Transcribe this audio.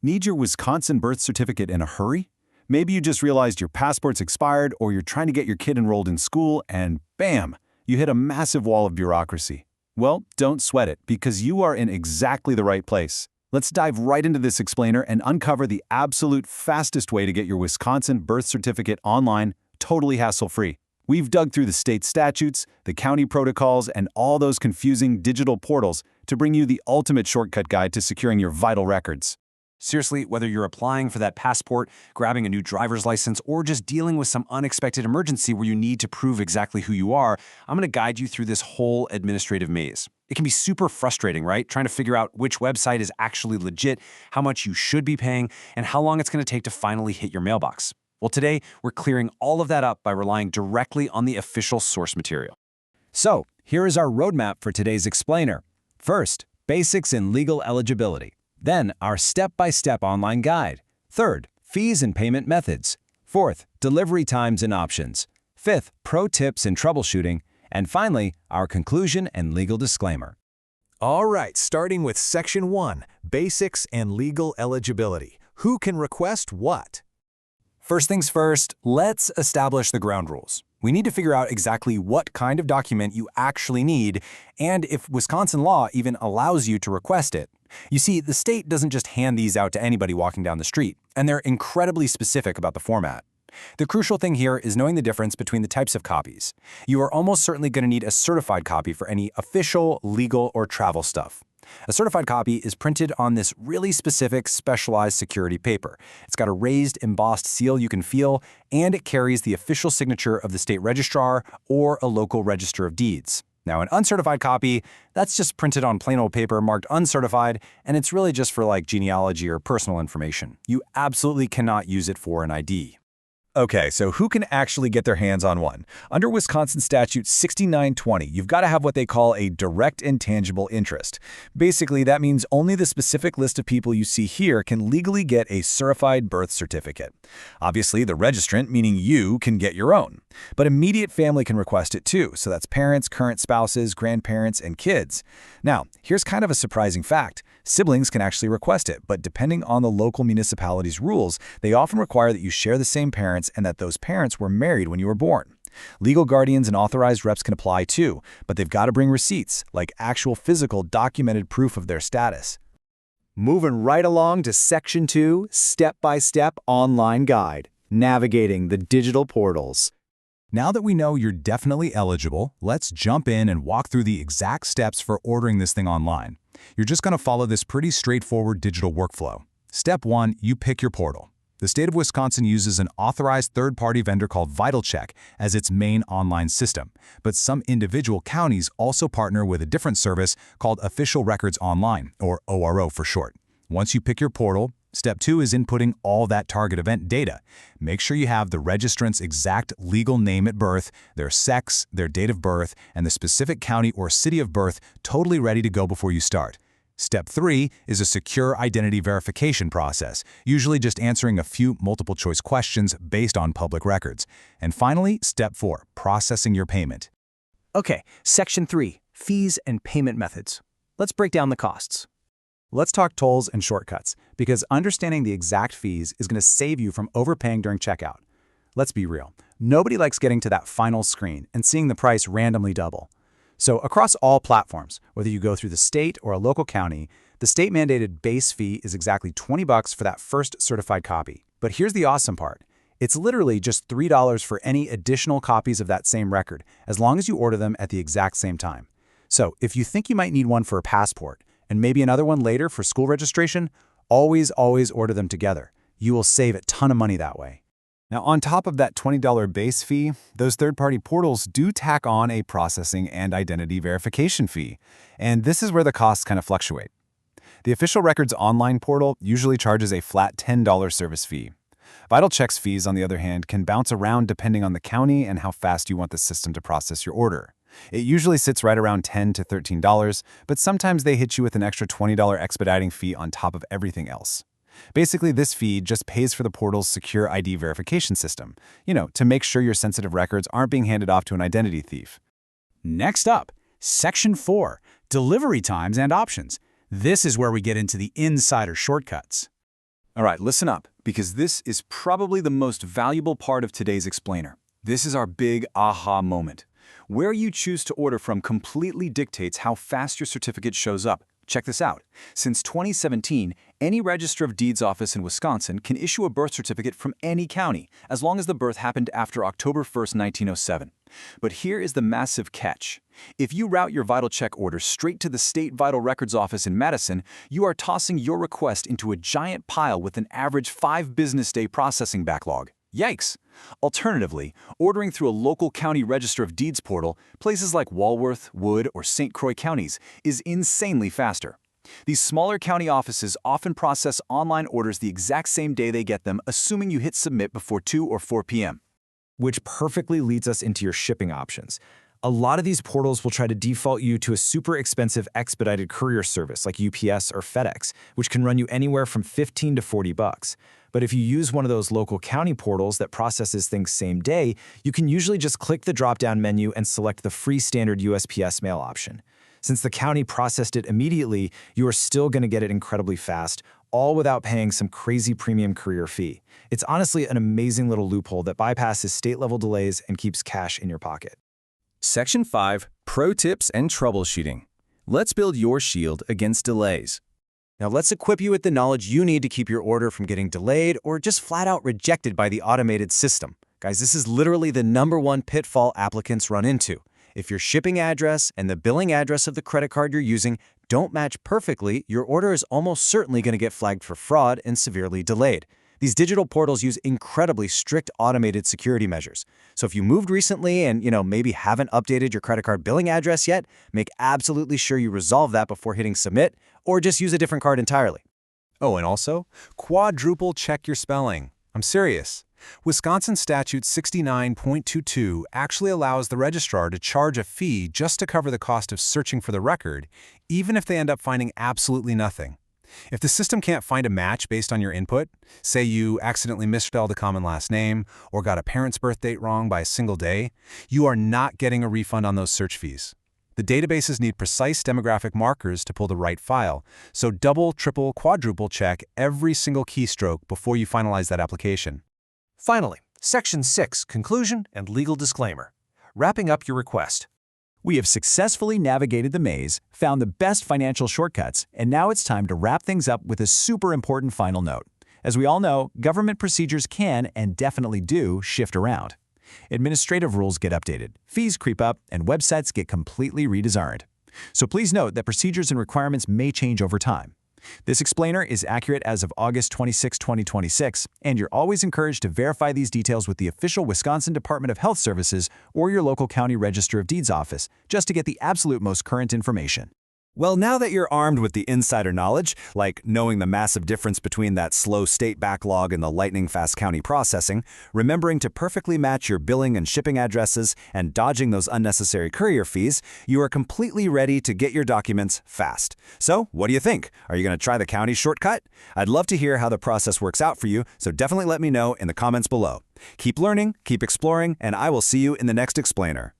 Need your Wisconsin birth certificate in a hurry? Maybe you just realized your passport's expired or you're trying to get your kid enrolled in school and bam, you hit a massive wall of bureaucracy. Well, don't sweat it because you are in exactly the right place. Let's dive right into this explainer and uncover the absolute fastest way to get your Wisconsin birth certificate online, totally hassle-free. We've dug through the state statutes, the county protocols, and all those confusing digital portals to bring you the ultimate shortcut guide to securing your vital records. Seriously, whether you're applying for that passport, grabbing a new driver's license, or just dealing with some unexpected emergency where you need to prove exactly who you are, I'm going to guide you through this whole administrative maze. It can be super frustrating, right? Trying to figure out which website is actually legit, how much you should be paying, and how long it's going to take to finally hit your mailbox. Well, today, we're clearing all of that up by relying directly on the official source material. So, here is our roadmap for today's explainer. First, basics in legal eligibility. Then, our step-by-step online guide. Third, fees and payment methods. Fourth, delivery times and options. Fifth, pro tips and troubleshooting. And finally, our conclusion and legal disclaimer. All right, starting with Section 1, Basics and Legal Eligibility. Who can request what? First things first, let's establish the ground rules. We need to figure out exactly what kind of document you actually need and if Wisconsin law even allows you to request it. You see, the state doesn't just hand these out to anybody walking down the street, and they're incredibly specific about the format. The crucial thing here is knowing the difference between the types of copies. You are almost certainly going to need a certified copy for any official, legal, or travel stuff. A certified copy is printed on this really specific, specialized security paper. It's got a raised, embossed seal you can feel, and it carries the official signature of the state registrar or a local register of deeds. Now, an uncertified copy, that's just printed on plain old paper marked uncertified, and it's really just for like genealogy or personal information. You absolutely cannot use it for an ID. Okay, so who can actually get their hands on one? Under Wisconsin Statute 6920, you've got to have what they call a direct intangible interest. Basically, that means only the specific list of people you see here can legally get a certified birth certificate. Obviously, the registrant, meaning you, can get your own. But immediate family can request it too, so that's parents, current spouses, grandparents, and kids. Now, here's kind of a surprising fact. Siblings can actually request it, but depending on the local municipality's rules, they often require that you share the same parents and that those parents were married when you were born. Legal guardians and authorized reps can apply too, but they've got to bring receipts, like actual physical documented proof of their status. Moving right along to Section 2, Step-by-Step Online Guide, Navigating the Digital Portals. Now that we know you're definitely eligible, let's jump in and walk through the exact steps for ordering this thing online. You're just going to follow this pretty straightforward digital workflow. Step 1, you pick your portal. The state of Wisconsin uses an authorized third-party vendor called VitalCheck as its main online system, but some individual counties also partner with a different service called Official Records Online, or ORO for short. Once you pick your portal, Step 2 is inputting all that target event data. Make sure you have the registrant's exact legal name at birth, their sex, their date of birth, and the specific county or city of birth totally ready to go before you start. Step 3 is a secure identity verification process, usually just answering a few multiple-choice questions based on public records. And finally, Step 4, processing your payment. Okay, Section 3, Fees and Payment Methods. Let's break down the costs. Let's talk tolls and shortcuts, because understanding the exact fees is going to save you from overpaying during checkout. Let's be real. Nobody likes getting to that final screen and seeing the price randomly double. So across all platforms, whether you go through the state or a local county, the state-mandated base fee is exactly $20 for that first certified copy. But here's the awesome part. It's literally just $3 for any additional copies of that same record, as long as you order them at the exact same time. So if you think you might need one for a passport, and maybe another one later for school registration, always order them together. You will save a ton of money that way. Now, on top of that $20 base fee, those third-party portals do tack on a processing and identity verification fee, and this is where the costs kind of fluctuate. The Official Records Online portal usually charges a flat $10 service fee. VitalCheck's fees, on the other hand, can bounce around depending on the county and how fast you want the system to process your order. It usually sits right around $10 to $13, but sometimes they hit you with an extra $20 expediting fee on top of everything else. Basically, this fee just pays for the portal's secure ID verification system, to make sure your sensitive records aren't being handed off to an identity thief. Next up, Section 4, Delivery Times and Options. This is where we get into the insider shortcuts. All right, listen up, because this is probably the most valuable part of today's explainer. This is our big aha moment. Where you choose to order from completely dictates how fast your certificate shows up. Check this out. Since 2017, any Register of Deeds office in Wisconsin can issue a birth certificate from any county, as long as the birth happened after October 1st, 1907. But here is the massive catch. If you route your Vital Check order straight to the State Vital Records office in Madison, you are tossing your request into a giant pile with an average 5 business day processing backlog. Yikes! Alternatively, ordering through a local county Register of Deeds portal, places like Walworth, Wood, or St. Croix counties, is insanely faster. These smaller county offices often process online orders the exact same day they get them, assuming you hit submit before 2 or 4 p.m. Which perfectly leads us into your shipping options. A lot of these portals will try to default you to a super expensive expedited courier service like UPS or FedEx, which can run you anywhere from $15 to $40. But if you use one of those local county portals that processes things same day, you can usually just click the drop-down menu and select the free standard USPS mail option. Since the county processed it immediately, you are still going to get it incredibly fast, all without paying some crazy premium courier fee. It's honestly an amazing little loophole that bypasses state-level delays and keeps cash in your pocket. Section 5, Pro Tips and Troubleshooting. Let's build your shield against delays. Now let's equip you with the knowledge you need to keep your order from getting delayed or just flat out rejected by the automated system. Guys, this is literally the #1 pitfall applicants run into. If your shipping address and the billing address of the credit card you're using don't match perfectly, your order is almost certainly going to get flagged for fraud and severely delayed. These digital portals use incredibly strict automated security measures. So if you moved recently and, maybe haven't updated your credit card billing address yet, make absolutely sure you resolve that before hitting submit, or just use a different card entirely. Oh, and also, quadruple check your spelling. I'm serious. Wisconsin Statute 69.22 actually allows the registrar to charge a fee just to cover the cost of searching for the record, even if they end up finding absolutely nothing. If the system can't find a match based on your input, say you accidentally misspelled a common last name or got a parent's birth date wrong by a single day, you are not getting a refund on those search fees. The databases need precise demographic markers to pull the right file, so double, triple, quadruple check every single keystroke before you finalize that application. Finally, Section 6, Conclusion and Legal Disclaimer. Wrapping up your request. We have successfully navigated the maze, found the best financial shortcuts, and now it's time to wrap things up with a super important final note. As we all know, government procedures can, and definitely do, shift around. Administrative rules get updated, fees creep up, and websites get completely redesigned. So please note that procedures and requirements may change over time. This explainer is accurate as of August 26, 2026, and you're always encouraged to verify these details with the official Wisconsin Department of Health Services or your local county Register of Deeds office, just to get the absolute most current information. Well, now that you're armed with the insider knowledge, like knowing the massive difference between that slow state backlog and the lightning-fast county processing, remembering to perfectly match your billing and shipping addresses, and dodging those unnecessary courier fees, you are completely ready to get your documents fast. So, what do you think? Are you going to try the county shortcut? I'd love to hear how the process works out for you, so definitely let me know in the comments below. Keep learning, keep exploring, and I will see you in the next explainer.